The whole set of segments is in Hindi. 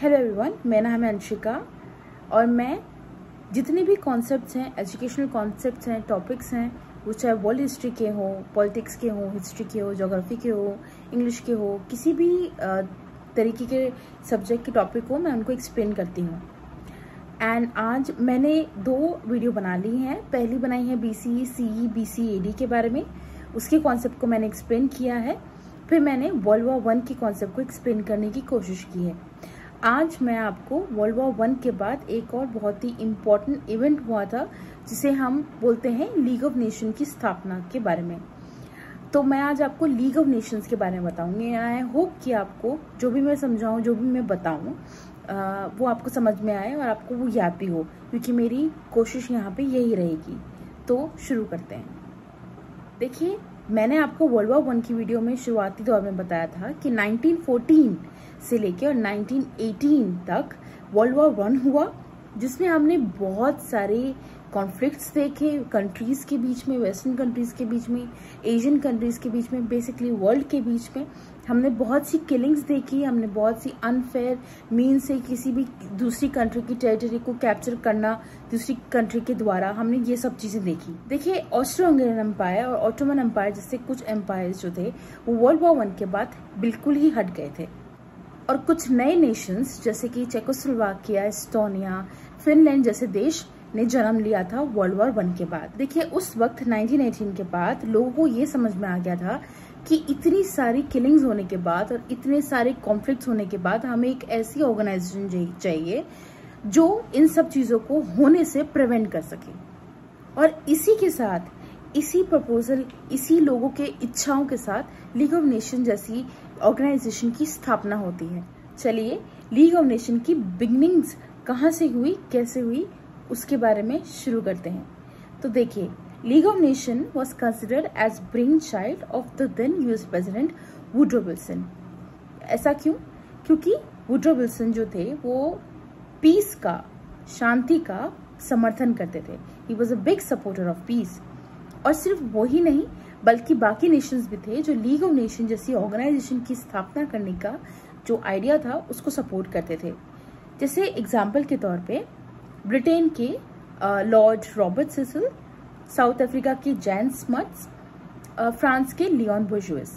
हेलो एवरीवन, मेरा नाम है अंशिका और मैं जितने भी कॉन्सेप्ट्स हैं, एजुकेशनल कॉन्सेप्ट्स हैं, टॉपिक्स हैं, वो चाहे वर्ल्ड हिस्ट्री के हो, पॉलिटिक्स के हो, हिस्ट्री के हो, ज्योग्राफी के हो, इंग्लिश के हो, किसी भी तरीके के सब्जेक्ट के टॉपिक हो, मैं उनको एक्सप्लेन करती हूँ। एंड आज मैंने 2 वीडियो बना ली हैं। पहली बनाई है BCE, CE, BC, AD के बारे में, उसके कॉन्सेप्ट को मैंने एक्सप्लेन किया है। फिर मैंने वर्ल्ड वॉर 1 के कॉन्सेप्ट को एक्सप्लेन करने की कोशिश की है। आज मैं आपको वर्ल्ड वॉर 1 के बाद एक और बहुत ही इम्पोर्टेंट इवेंट हुआ था, जिसे हम बोलते हैं लीग ऑफ नेशन की स्थापना के बारे में। तो मैं आज आपको लीग ऑफ नेशंस के बारे में बताऊंगी। आई होप कि आपको जो भी मैं समझाऊं, जो भी मैं बताऊं, वो आपको समझ में आए और आपको वो याद भी हो, क्योंकि मेरी कोशिश यहाँ पे यही रहेगी। तो शुरू करते हैं। देखिए, मैंने आपको वर्ल्ड वॉर 1 की वीडियो में शुरुआती दौर में बताया था कि 1914 से लेकर 1918 तक वर्ल्ड वॉर 1 हुआ, जिसमें हमने बहुत सारे कॉन्फ्लिक्ट्स देखे, कंट्रीज के बीच में, वेस्टर्न कंट्रीज के बीच में, एशियन कंट्रीज के बीच में, बेसिकली वर्ल्ड के बीच में। हमने बहुत सी किलिंग्स देखी, हमने बहुत सी अनफेयर मीन से किसी भी दूसरी कंट्री की टेरिटरी को कैप्चर करना दूसरी कंट्री के द्वारा, हमने ये सब चीजें देखी। देखिए, ऑस्ट्रो हंगेरियन एम्पायर और ऑटोमन एम्पायर जैसे कुछ एम्पायर्स जो थे, वो वर्ल्ड वॉर 1 के बाद बिल्कुल ही हट गए थे और कुछ नए नेशंस जैसे कि चेकोस्लोवाकिया, एस्टोनिया, फिनलैंड जैसे देश ने जन्म लिया था वर्ल्ड वॉर 1 के बाद। देखिए, उस वक्त 1918 के बाद लोगों को ये समझ में आ गया था कि इतनी सारी किलिंग्स होने के बाद और इतने सारे कॉन्फ्लिक्ट्स होने के बाद हमें एक ऐसी ऑर्गेनाइजेशन चाहिए जो इन सब चीजों को होने से प्रिवेंट कर सके। और इसी के साथ, इसी प्रपोजल, इसी लोगों के इच्छाओं के साथ लीग ऑफ नेशन जैसी ऑर्गेनाइजेशन की स्थापना होती है। चलिए, लीग ऑफ नेशन की बिगनिंग्स कहाँ से हुई, कैसे हुई, उसके बारे में शुरू करते हैं। तो देखिए, league of nation was considered as brain child of the then US president Woodrow Wilson. ऐसा क्यों? क्योंकि वुड्रो विल्सन जो थे वो पीस का, शांति का समर्थन करते थे। He was a big supporter of peace. और सिर्फ वो ही नहीं, बल्कि बाकी नेशंस भी थे जो लीग ऑफ नेशन जैसी ऑर्गेनाइजेशन की स्थापना करने का जो आइडिया था उसको सपोर्ट करते थे। जैसे एग्जाम्पल के तौर पे ब्रिटेन के lord Robert Cecil, South Africa के जैन स्मट्स, फ्रांस के लियोन बोर्जुइस,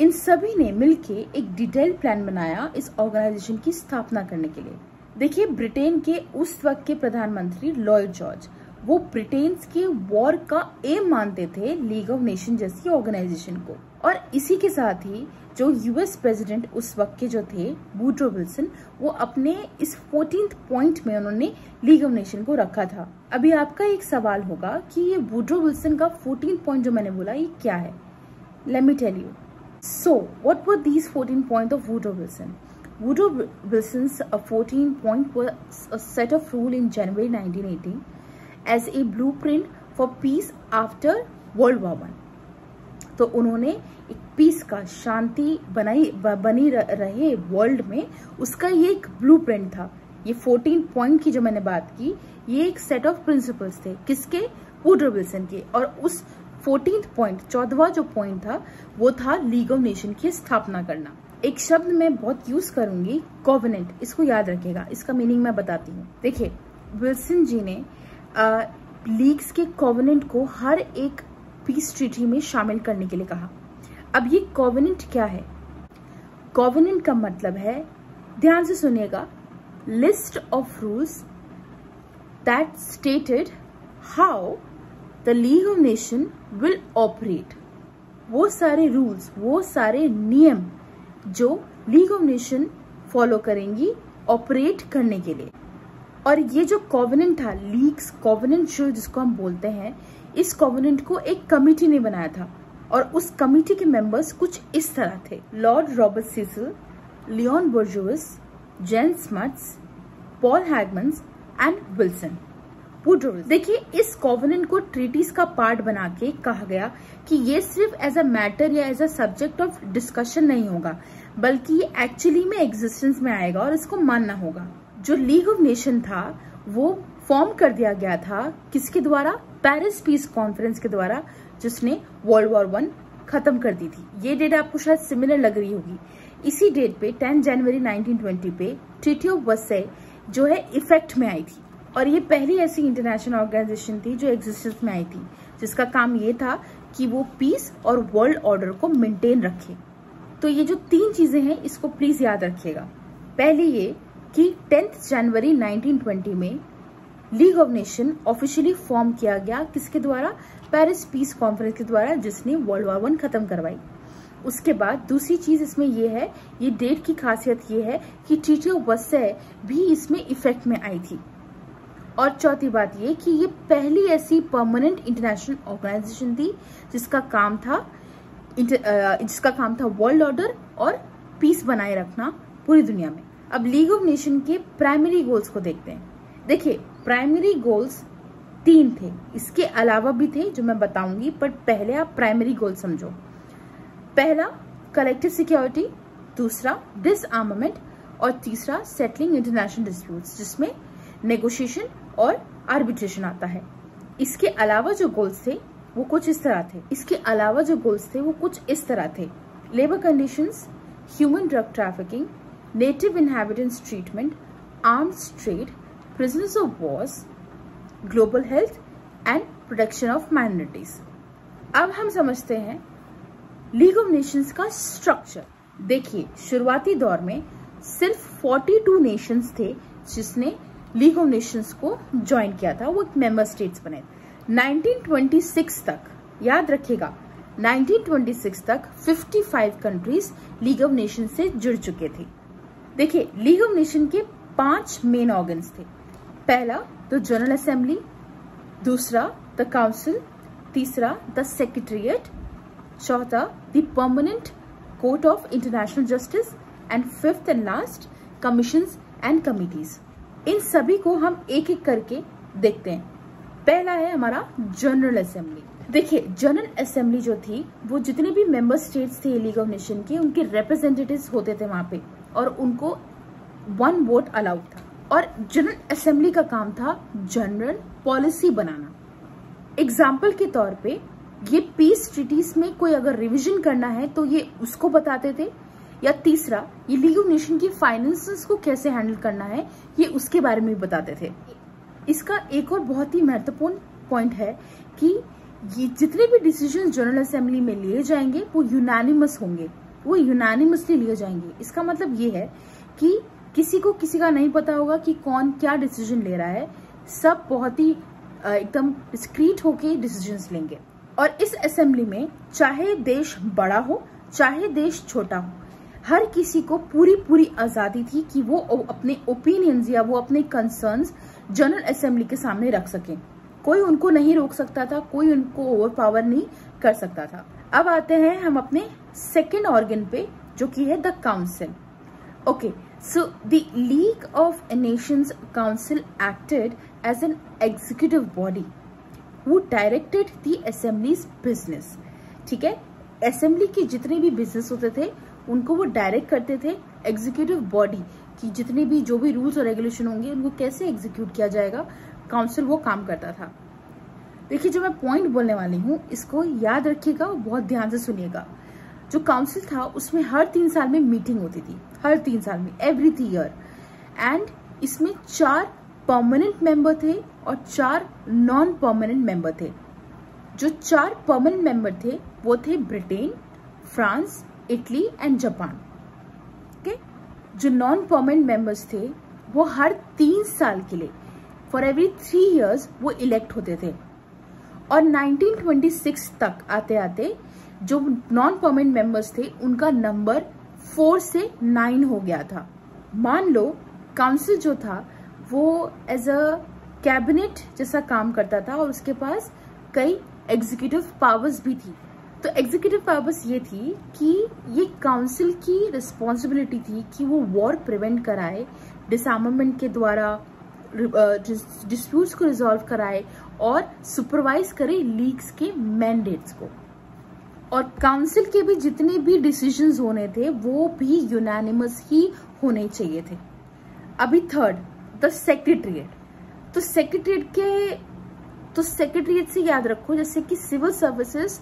इन सभी ने मिलके एक डिटेल प्लान बनाया इस ऑर्गेनाइजेशन की स्थापना करने के लिए। देखिए, ब्रिटेन के उस वक्त के प्रधानमंत्री लॉयड जॉर्ज, वो ब्रिटेन के वॉर का एम मानते थे लीग ऑफ नेशन जैसी ऑर्गेनाइजेशन को। और इसी के साथ ही जो US प्रेसिडेंट उस वक्त के जो थे वुड्रो विल्सन, वो अपने इस 14th पॉइंट में उन्होंने लीग ऑफ नेशन को रखा था। अभी आपका एक सवाल होगा कि ये वुड्रो विल्सन का 14th पॉइंट जो मैंने बोला, ये क्या है? Let me tell you. So what were these 14 point of Woodrow Wilson? Woodrow Wilson's 14 point was a set of rule in January 1918 as a blueprint for peace after World War 1. तो उन्होंने एक पीस का, शांति बनी रहे वर्ल्ड में, उसका ये एक ब्लूप्रिंट था। ये 14 पॉइंट की जो मैंने बात की, ये एक सेट ऑफ प्रिंसिपल्स थे। किसके? वुड्रो विल्सन के। और उस 14th पॉइंट, 14वां जो पॉइंट था, वो था लीग ऑफ नेशन की स्थापना करना। एक शब्द मैं बहुत यूज करूंगी, कोवेनेंट, इसको याद रखिएगा। इसका मीनिंग मैं बताती हूँ। देखिए, विल्सन जी ने लीग्स के कोवेनेंट को हर एक पीस ट्रीटी में शामिल करने के लिए कहा। अब ये कोवेनेंट क्या है? कोवेनेंट का मतलब है, ध्यान से सुनिएगा, list of rules that stated how the league of nation will operate. वो सारे रूल्स, वो सारे नियम जो लीग ऑफ नेशन फॉलो करेंगी ऑपरेट करने के लिए। और ये जो कोवेनेंट था, लीग्स कोवेनेंट जिसको हम बोलते हैं, इस कोवेनेंट को एक कमिटी ने बनाया था और उस कमिटी के मेंबर्स कुछ इस तरह थे: Lord Robert Cecil, Leon Bourgeois, Jan Smuts, Paul Hymans and Wilson. देखिए, इस कोवेनेंट को ट्रीटीज का पार्ट बना के कहा गया कि ये सिर्फ एज अ मैटर या as a subject of discussion नहीं होगा, बल्कि ये एक्चुअली में एग्जिस्टेंस में आएगा और इसको मानना होगा। जो लीग ऑफ नेशन था वो फॉर्म कर दिया गया था किसके द्वारा? पेरिस पीस कॉन्फ्रेंस के द्वारा, जिसने वर्ल्ड वॉर 1 खत्म कर दी थी। ये डेट आपको शायद सिमिलर लग रही होगी। इसी डेट पे 10 जनवरी 1920 पे ट्रीटी ऑफ वर्साइल्स जो है इफेक्ट में आई थी, और ये पहली ऐसी इंटरनेशनल ऑर्गेनाइजेशन थी जो एग्जिस्टेंस में आई थी जिसका काम ये था कि वो पीस और वर्ल्ड ऑर्डर को मेंटेन रखे। तो ये जो 3 चीजें हैं इसको प्लीज याद रखिएगा। पहली ये कि 10 जनवरी 1920 में league of nation officially form किया गया, किसके द्वारा? पेरिस पीस कॉन्फ्रेंस के द्वारा, जिसने वर्ल्ड वॉर 1 खत्म करवाई। उसके बाद दूसरी चीज इसमें ये है, ये डेट की खासियत ये है कि ट्रीटी ऑफ वर्साइल्स भी इसमें इफेक्ट में आई थी। और चौथी बात ये कि ये पहली ऐसी परमानेंट इंटरनेशनल ऑर्गेनाइजेशन थी जिसका काम था वर्ल्ड ऑर्डर और पीस बनाए रखना पूरी दुनिया में। अब लीग ऑफ नेशन के प्राइमरी गोल्स को देखते हैं। देखिए, प्राइमरी गोल्स 3 थे, इसके अलावा भी थे जो मैं बताऊंगी, पर पहले आप प्राइमरी गोल समझो। पहला कलेक्टिव सिक्योरिटी, दूसरा डिसआर्मामेंट और तीसरा सेटलिंग इंटरनेशनल डिस्प्यूट्स, जिसमें नेगोशिएशन और आर्बिट्रेशन आता है। इसके अलावा जो गोल्स थे वो कुछ इस तरह थे। Labour conditions, human drug trafficking, native inhabitants treatment, arms trade, prisoners of Wars, global health and protection of minorities. अब हम समझते हैं लीग ऑफ नेशंस का स्ट्रक्चर। देखिए, शुरुआती दौर में सिर्फ 42 नेशंस थे जिसने लीग ऑफ नेशंस को ज्वाइन किया था, वो मेंबर स्टेट्स बने। 1926 तक, याद रखिएगा, 1926 तक 55 कंट्रीज लीग ऑफ नेशन से जुड़ चुके थे। देखिए, लीग ऑफ नेशन के 5 मेन ऑर्गन्स थे। पहला द जनरल असेंबली, दूसरा द काउंसिल, तीसरा द सेक्रेटेरिएट, चौथा the permanent court of international justice and fifth and last commissions and committees. इन सभी को हम एक एक करके देखते हैं। पहला है हमारा जनरल असेंबली। देखिए, जनरल असेंबली जो थी वो जितने भी मेंबर स्टेट्स थे लीग ऑफ नेशन के, उनके रिप्रेजेंटेटिव्स होते थे वहां पे, और उनको 1 वोट अलाउड था। और जनरल असेंबली का काम था जनरल पॉलिसी बनाना। एग्जाम्पल के तौर पे ये पीस ट्रीटीज में कोई अगर रिविजन करना है तो ये उसको बताते थे, या तीसरा ये लीग ऑफ नेशन की फाइनेंसेस को कैसे हैंडल करना है ये उसके बारे में बताते थे। इसका एक और बहुत ही महत्वपूर्ण पॉइंट है कि ये जितने भी डिसीजन जनरल असेंबली में लिए जाएंगे वो यूनानिमस होंगे, वो यूनानिमसली लिए जाएंगे। इसका मतलब ये है कि किसी को किसी का नहीं पता होगा कि कौन क्या डिसीजन ले रहा है, सब बहुत ही एकदम डिस्क्रीट होके डिसीजंस लेंगे। और इस असेंबली में चाहे देश बड़ा हो चाहे देश छोटा हो, हर किसी को पूरी आजादी थी कि वो अपने ओपिनियंस या वो अपने कंसर्न्स जनरल असेंबली के सामने रख सकें। कोई उनको नहीं रोक सकता था, कोई उनको ओवरपावर नहीं कर सकता था। अब आते हैं हम अपने सेकेंड ऑर्गन पे, जो कि है the council. Okay, so the league of nations council acted as an executive body who directed the assemblies business. ठीक है, असेंबली के जितने भी बिजनेस होते थे उनको वो डायरेक्ट करते थे। एग्जीक्यूटिव बॉडी की जितने भी जो भी रूल्स और रेगुलेशन होंगे उनको कैसे एग्जीक्यूट किया जाएगा, काउंसिल वो काम करता था। देखिए, जो मैं पॉइंट बोलने वाली हूँ इसको याद रखिएगा, बहुत ध्यान से सुनिएगा। जो काउंसिल था उसमें हर 3 साल में मीटिंग होती थी, हर 3 साल में, एवरी 3 ईयर। एंड इसमें 4 परमानेंट मेंबर थे और 4 नॉन परमानेंट मेंबर थे। जो 4 परमानेंट मेंबर थे वो थे Britain, France, Italy and Japan. Okay, जो नॉन परमानेंट मेंबर्स थे वो हर 3 साल के लिए, फॉर एवरी 3 इयर्स, वो इलेक्ट होते थे। और 1926 तक आते आते जो नॉन परमानेंट मेंबर्स थे उनका नंबर 4 से 9 हो गया था। मान लो काउंसिल जो था वो एज अ कैबिनेट जैसा काम करता था और उसके पास कई एग्जीक्यूटिव पावर्स भी थी। तो एग्जीक्यूटिव पावर्स ये थी कि ये काउंसिल की रिस्पॉन्सिबिलिटी थी कि वो वॉर प्रिवेंट कराए, डिसआर्मामेंट के द्वारा डिस्प्यूट्स को रिजॉल्व कराए और सुपरवाइज करे लीग्स के मैंडेट्स को। और काउंसिल के भी जितने भी डिसीजंस होने थे वो भी यूनानिमस ही होने चाहिए थे। अभी थर्ड, द सेक्रेटेरिएट। तो सेक्रेटेरिएट से याद रखो, जैसे कि civil services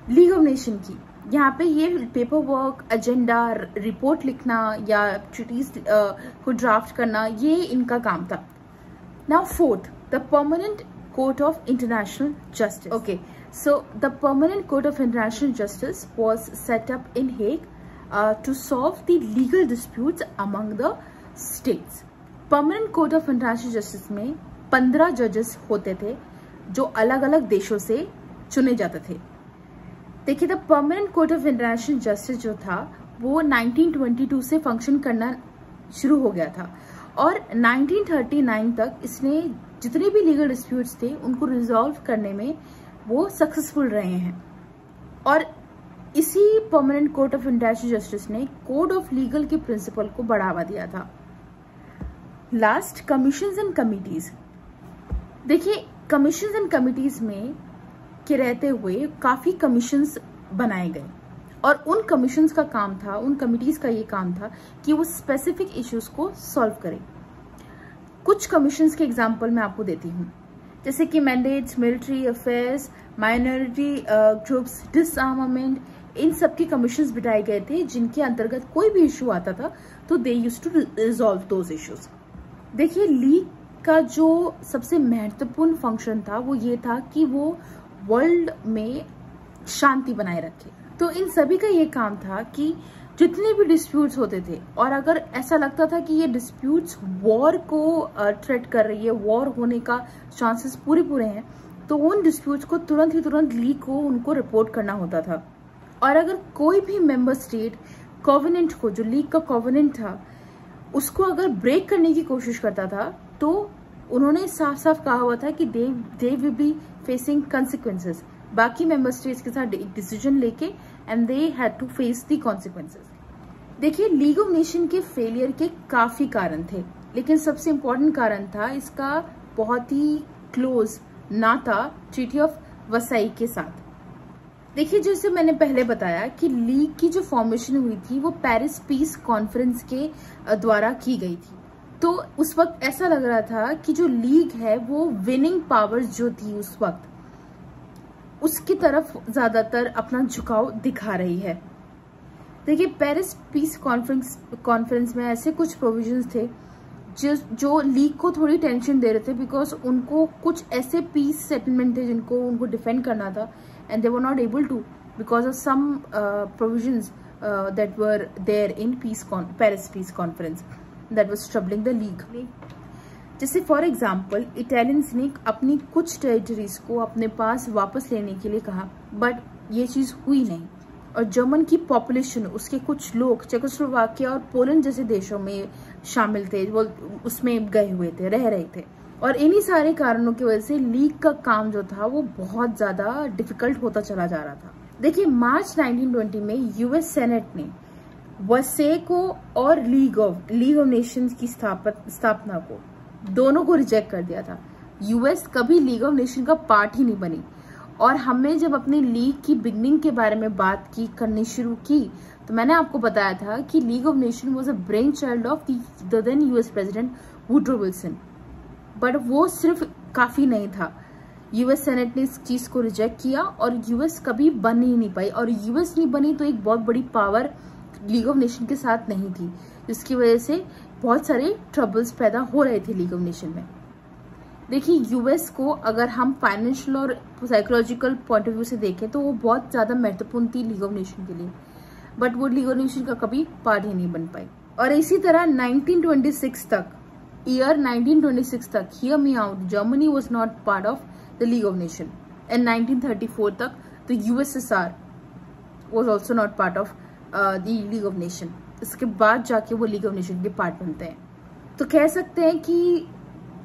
league of nation की, यहाँ पे ये पेपर वर्क, एजेंडा, रिपोर्ट लिखना या ट्रीटीज को ड्राफ्ट करना, ये इनका काम था। Now fourth, the permanent court of international justice. Okay, so the permanent court of international justice was set up in Hague to solve the legal disputes among the states. permanent court of international justice में 15 जजेस होते थे जो अलग अलग देशों से चुने जाते थे। देखिए, the permanent court of international justice जो था वो 1922 से फंक्शन करना शुरू हो गया था और 1939 तक इसने जितने भी लीगल डिस्प्यूट्स थे उनको रिजॉल्व करने में वो सक्सेसफुल रहे हैं। और इसी permanent court of international justice ने कोड ऑफ लीगल के प्रिंसिपल को बढ़ावा दिया था। Last, commissions and committees. देखिए, कमीशंस एंड कमिटीज में के रहते हुए काफी कमीशंस बनाए गए और उन कमीशंस का काम था, उन कमिटीज का ये काम था कि वो स्पेसिफिक इश्यूज को सॉल्व करें। कुछ कमीशंस के एग्जांपल मैं आपको देती हूँ, जैसे कि mandates, military affairs, minority groups, disarmament, इन सब के कमीशंस बिठाए गए थे जिनके अंतर्गत कोई भी इशू आता था तो they used to resolve those issues. देखिए, लीग का जो सबसे महत्वपूर्ण फंक्शन था वो ये था कि वो वर्ल्ड में शांति बनाए रखे। तो इन सभी का ये काम था कि जितने भी डिस्प्यूट्स होते थे और अगर ऐसा लगता था कि ये डिस्प्यूट्स वॉर को थ्रेट कर रही है, वॉर होने का चांसेस पूरे हैं, तो उन डिस्प्यूट्स को तुरंत लीग को उनको रिपोर्ट करना होता था। और अगर कोई भी मेंबर स्टेट कॉवेनेंट को, जो लीग का कॉवेनेंट था, उसको अगर ब्रेक करने की कोशिश करता था तो उन्होंने साफ साफ कहा हुआ था कि they will be facing consequences. बाकी मेंबर स्टेट्स के साथ एक डिसीजन लेके and they had to face the consequences. देखिए, लीग ऑफ नेशन के फेलियर के काफी कारण थे, लेकिन सबसे इम्पोर्टेंट कारण था इसका बहुत ही क्लोज नाता ट्रीटी ऑफ वसाई के साथ। देखिए, जैसे मैंने पहले बताया कि लीग की जो फॉर्मेशन हुई थी वो पेरिस पीस कॉन्फ्रेंस के द्वारा की गई थी। तो उस वक्त ऐसा लग रहा था कि जो लीग है वो विनिंग पावर्स जो थी उस वक्त उसकी तरफ ज्यादातर अपना झुकाव दिखा रही है। देखिए, पेरिस पीस कॉन्फ्रेंस में ऐसे कुछ प्रोविजंस थे जो लीग को थोड़ी टेंशन दे रहे थे, बिकॉज उनको कुछ ऐसे पीस सेटलमेंट थे जिनको उनको डिफेंड करना था and they were not able to because of some provisions that were there in Paris peace conference that was troubling the league. जैसे फॉर एग्जाम्पल, इटालियंस ने अपनी कुछ टेरिटरीज को अपने पास वापस लेने के लिए कहा, बट ये चीज हुई नहीं। और जर्मन की पॉपुलेशन, उसके कुछ लोग चेकोस्लोवाकिया और पोलैंड जैसे देशों में शामिल थे, वो उसमें गए हुए थे, रह रहे थे। और इन्हीं सारे कारणों की वजह से लीग का काम जो था वो बहुत ज्यादा डिफिकल्ट होता चला जा रहा था। देखिए, मार्च 1920 में यूएस सेनेट ने वसे को और लीग ऑफ नेशंस की स्थापना को दोनों को रिजेक्ट कर दिया था। यूएस कभी लीग ऑफ नेशन का पार्ट ही नहीं बनी। और हमने जब अपनी लीग की बिगनिंग के बारे में बात करनी शुरू की तो मैंने आपको बताया था कि league of nation was a brain child of the then US president Woodrow Wilson. But वो सिर्फ काफी नहीं था, यूएस सेनेट ने इस चीज को रिजेक्ट किया और यूएस कभी बन ही नहीं पाई। और यूएस नहीं बनी तो एक बहुत बड़ी पावर लीग ऑफ नेशन के साथ नहीं थी, जिसकी वजह से बहुत सारे ट्रबल्स पैदा हो रहे थे लीग ऑफ नेशन में। देखिए, यूएस को अगर हम फाइनेंशियल और साइकोलॉजिकल पॉइंट ऑफ व्यू से देखें तो वो बहुत ज्यादा महत्वपूर्ण थी लीग ऑफ नेशन के लिए, बट वो लीग ऑफ नेशन का कभी पार्ट ही नहीं बन पाई। और इसी तरह 1926 तक, ईयर 1926 तक, hear me out, Germany was not part of the league of nation. And 1934 तक the USSR was also not part of the league of nation. इसके बाद जाके वो लीग ऑफ नेशन के पार्ट बनते हैं। तो कह सकते हैं कि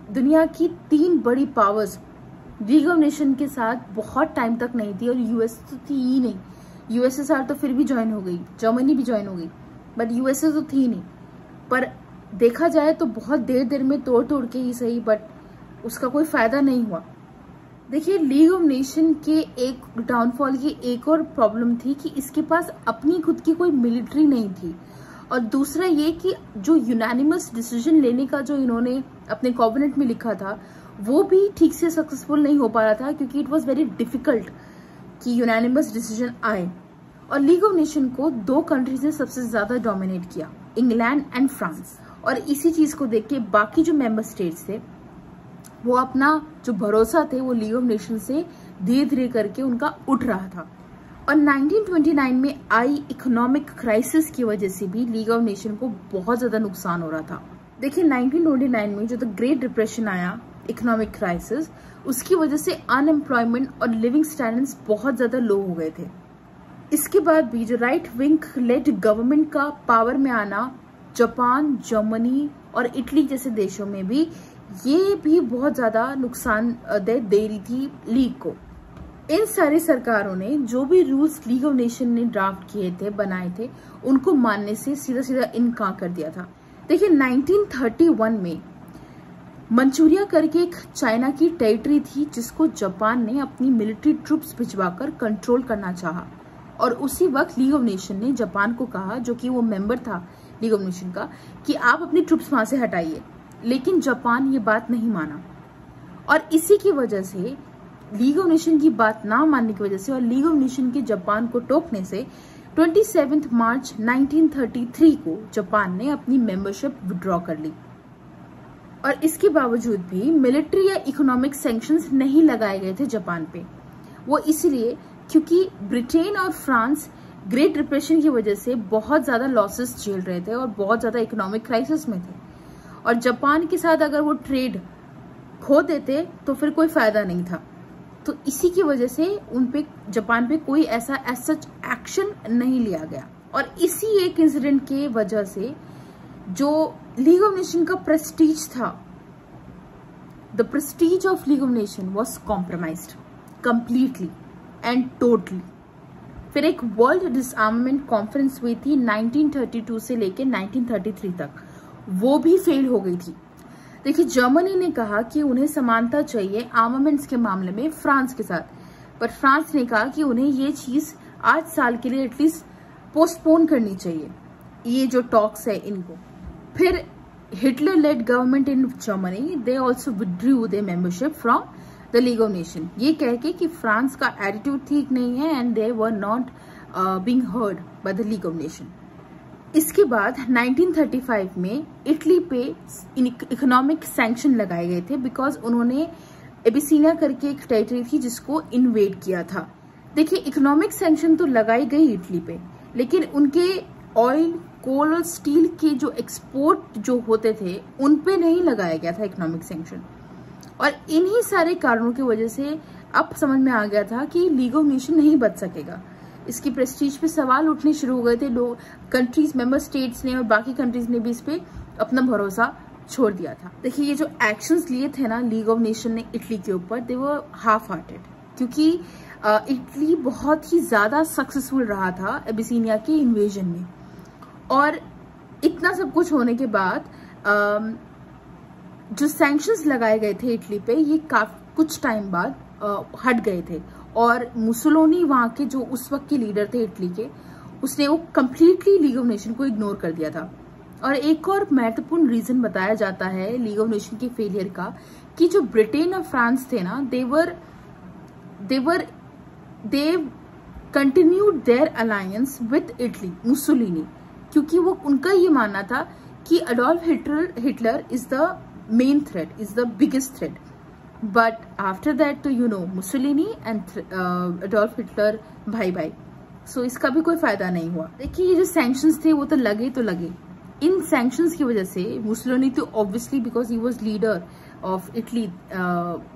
दुनिया की 3 बड़ी पावर्स लीग ऑफ नेशन के साथ बहुत टाइम तक नहीं थी, और यूएस तो थी ही नहीं। यूएसएसआर तो फिर भी ज्वाइन हो गई, जर्मनी भी ज्वाइन हो गई, बट यूएसए तो थी नहीं। पर देखा जाए तो बहुत देर में तोड़ के ही सही, बट उसका कोई फायदा नहीं हुआ। देखिए, लीग ऑफ नेशन के एक डाउनफॉल की एक और प्रॉब्लम थी कि इसके पास अपनी खुद की कोई मिलिट्री नहीं थी, और दूसरा ये कि जो यूनानिमस डिसीजन लेने का जो इन्होंने अपने कॉर्पोरेट में लिखा था वो भी ठीक से सक्सेसफुल नहीं हो पा रहा था, क्योंकि इट वाज वेरी डिफिकल्ट कि यूनानिमस डिसीजन आए। और लीग ऑफ नेशन को 2 कंट्रीज ने सबसे ज्यादा डोमिनेट किया, इंग्लैंड एंड फ्रांस। और इसी चीज को देख के बाकी जो मेंबर स्टेट्स थे वो अपना जो भरोसा थे वो लीग ऑफ नेशन से धीरे धीरे करके उनका उठ रहा था। और 1929 में आई इकोनॉमिक क्राइसिस की वजह से भी लीग ऑफ नेशन को बहुत ज्यादा नुकसान हो रहा था। देखिए 1929 में जो द ग्रेट डिप्रेशन आया, इकोनॉमिक क्राइसिस, उसकी वजह से अनएम्प्लॉयमेंट और लिविंग स्टैंडर्ड्स बहुत ज्यादा लो हो गए थे। इसके बाद भी जो राइट विंग लेड गवर्नमेंट का पावर में आना, जापान, जर्मनी और इटली जैसे देशों में भी ये भी बहुत ज्यादा नुकसान दे रही थी लीग को। इन सारी सरकारों ने जो भी रूल्स लीग ऑफ नेशन ने ड्राफ्ट किए थे, बनाए थे, उनको मानने से सीधा सीधा इनकार कर दिया था। देखिए 1931 में मंचूरिया करके एक चाइना की टेरिटरी थी जिसको जापान ने अपनी मिलिट्री ट्रूप्स भिजवाकर कंट्रोल करना चाहा। और उसी वक्त लीग ऑफ नेशन ने जापान को कहा, जो कि वो मेंबर था लीग ऑफ नेशन का, कि आप अपनी ट्रूप्स वहां से हटाइए। लेकिन जापान ये बात नहीं माना और इसी की वजह से लीग ऑफ नेशन की बात ना मानने की वजह से और लीग ऑफ नेशन के जापान को टोकने से 27 मार्च 1933 को जापान ने अपनी मेंबरशिप विड्रॉ कर ली। और इसके बावजूद भी मिलिट्री या इकोनॉमिक सैंक्शंस नहीं लगाए गए थे जापान पे। वो इसलिए क्योंकि ब्रिटेन और फ्रांस ग्रेट डिप्रेशन की वजह से बहुत ज्यादा लॉसेस झेल रहे थे और बहुत ज्यादा इकोनॉमिक क्राइसिस में थे। और जापान के साथ अगर वो ट्रेड खो देते तो फिर कोई फायदा नहीं था। तो इसी की वजह से उनपे जापान पे कोई ऐसा एज सच एक्शन नहीं लिया गया। और इसी एक इंसिडेंट के वजह से जो लीग ऑफ नेशन का प्रेस्टीज था, the Prestige of league of nation was compromised completely and totally. फिर एक वर्ल्ड डिसआर्ममेंट कॉन्फ्रेंस हुई थी 1932 से लेकर 1933 तक, वो भी फेल हो गई थी। देखिए जर्मनी ने कहा कि उन्हें समानता चाहिए आर्मामेंट्स के मामले में फ्रांस के साथ, पर फ्रांस ने कहा कि उन्हें ये चीज 8 साल के लिए एटलीस्ट पोस्टपोन करनी चाहिए, ये जो टॉक्स है इनको। फिर Hitler led government in Germany, they also withdrew their membership from the league of nation, ये कह के कि फ्रांस का एटीट्यूड ठीक नहीं है and they were not being heard by the league of nation. इसके बाद 1935 में इटली पे इकोनॉमिक सैंक्शन लगाए गए थे बिकॉज उन्होंने एबिसिनिया करके एक टेरिटरी थी जिसको इन्वेड किया था। देखिए इकोनॉमिक सैंक्शन तो लगाई गई इटली पे, लेकिन उनके ऑयल, कोल और स्टील के जो एक्सपोर्ट जो होते थे उन पे नहीं लगाया गया था इकोनॉमिक सैंक्शन। और इन्हीं सारे कारणों की वजह से अब समझ में आ गया था कि लीग ऑफ नेशन नहीं बच सकेगा। इसकी प्रेस्टीज पे सवाल उठने शुरू हो गए थे। लोग, कंट्रीज, मेंबर स्टेट्स ने और बाकी कंट्रीज ने भी इस पे अपना भरोसा छोड़ दिया था। देखिए ये जो एक्शंस लिए थे ना लीग ऑफ नेशन ने इटली के ऊपर, दे वर हाफ हार्टेड, क्योंकि इटली बहुत ही ज्यादा सक्सेसफुल रहा था एबिसिनिया के इन्वेजन में। और इतना सब कुछ होने के बाद जो सैंक्शंस लगाए गए थे इटली पे, ये कुछ टाइम बाद हट गए थे। और मुसोलिनी वहां के जो उस वक्त के लीडर थे इटली के, उसने वो कंप्लीटली लीग ऑफ नेशन को इग्नोर कर दिया था। और एक और महत्वपूर्ण रीजन बताया जाता है लीग ऑफ नेशन के फेलियर का, कि जो ब्रिटेन और फ्रांस थे ना, they continued their alliance with Italy, Mussolini, क्योंकि वो उनका ये मानना था कि Adolf Hitler is the main threat, is the biggest threat. But after that तो you know Mussolini and Adolf Hitler भाई भाई, सो इसका भी कोई फायदा नहीं हुआ। देखिए ये जो सैंक्शंस थे वो तो लगे। इन सैंक्शंस की वजह से मुसोलिनी तो obviously because he was leader of Italy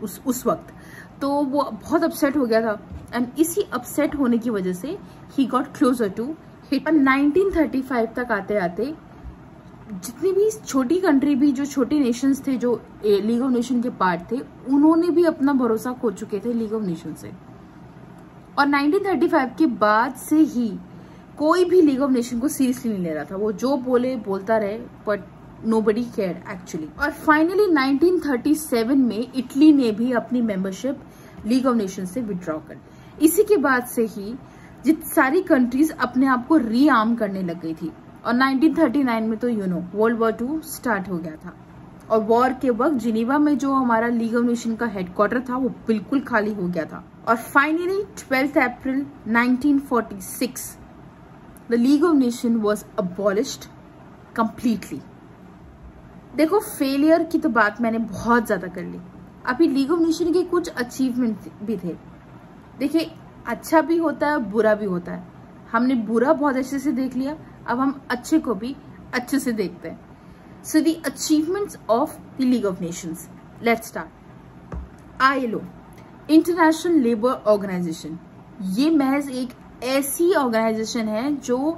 उस वक्त, तो वो बहुत अपसेट हो गया था। एंड इसी अपसेट होने की वजह से ही गॉट क्लोजर टू हिटलर। 1935 तक आते आते जितनी भी छोटी कंट्री भी, जो छोटे नेशंस थे जो लीग ऑफ नेशन के पार्ट थे, उन्होंने भी अपना भरोसा खो चुके थे लीग ऑफ नेशन से। और 1935 के बाद से ही कोई भी लीग ऑफ नेशन को सीरियसली नहीं ले रहा था। वो जो बोले बोलता रहे, बट नोबडी केयर्ड एक्चुअली। और फाइनली 1937 में इटली ने भी अपनी मेंबरशिप लीग ऑफ नेशन से विड्रॉ कर दी। इसी के बाद से ही सारी कंट्रीज अपने आप को रीआर्म करने लग गई थी। और 1939 में तो you no world war 2 start हो गया था। और वॉर के वक्त जिनीवा में जो हमारा लीग ऑफ नेशन का हेडक्वार्टर था वो बिल्कुल खाली हो गया था। और finally 12 April 1946 the league of nation was abolished completely. देखो, फेलियर की तो बात मैंने बहुत ज़्यादा कर ली। अभी लीग ऑफ नेशन के कुछ अचीवमेंट भी थे। देखिए, अच्छा भी होता है, बुरा भी होता है। हमने बुरा बहुत अच्छे से देख लिया, अब हम अच्छे को भी अच्छे से देखते हैं। So the achievements of the league of nations, let's start. ILO, international labour organisation, ये महज एक ऐसी ऑर्गेनाइजेशन है जो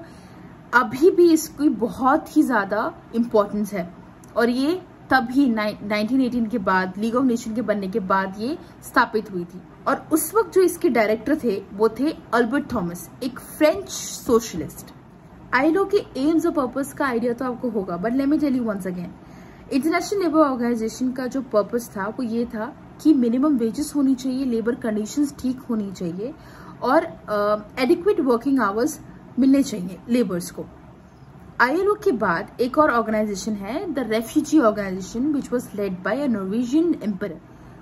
अभी भी इसकी बहुत ही ज़्यादा इम्पोर्टेंस है, और ये तभी 1918 के बाद, लीग ऑफ नेशन के बनने के बाद ये स्थापित हुई थी। और उस वक्त जो इसके डायरेक्टर थे वो थे अल्बर्ट थॉमस, एक फ्रेंच सोशलिस्ट। ILO के एम्स और पर्पस का आइडिया तो आपको होगा, but let me tell you once again. International labour organisation का जो पर्पस था वो ये था कि मिनिमम वेजेस होनी चाहिए, लेबर कंडीशंस ठीक होनी चाहिए, और एडिक्वेट वर्किंग आवर्स मिलने चाहिए लेबर्स को। ILO के बाद एक और ऑर्गेनाइजेशन है, the refugee organisation, which was led by a Norwegian emperor.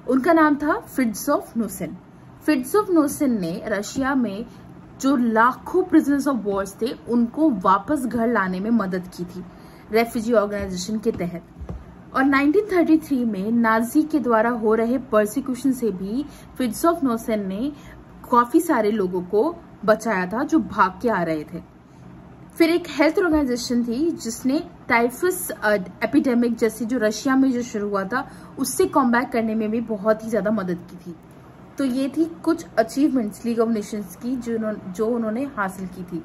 उनका नाम था फ्रिट्जोफ नोसेन। फ्रिट्जोफ नोसेन ने रशिया में जो लाखों प्रिजनर्स ऑफ वॉर्स थे उनको वापस घर लाने में मदद की थी रेफ्यूजी ऑर्गेनाइजेशन के तहत। और 1933 में नाजी के द्वारा हो रहे परसिक्यूशन से भी फ्रिट्जोफ नोसेन ने काफी सारे लोगों को बचाया था जो भाग के आ रहे थे। फिर एक हेल्थ ऑर्गेनाइजेशन थी जिसने टाइफस एपिडेमिक जैसी जो रशिया में जो शुरू हुआ था उससे कॉम्बैट करने में भी बहुत ही ज्यादा मदद की थी। तो ये थी कुछ अचीवमेंट्स लीग ऑफ नेशंस की जो उन्होंने हासिल की थी।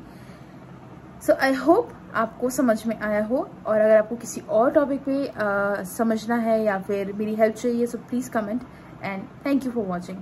सो आई होप आपको समझ में आया हो, और अगर आपको किसी और टॉपिक पे समझना है या फिर मेरी हेल्प चाहिए, so please comment, and thank you for watching.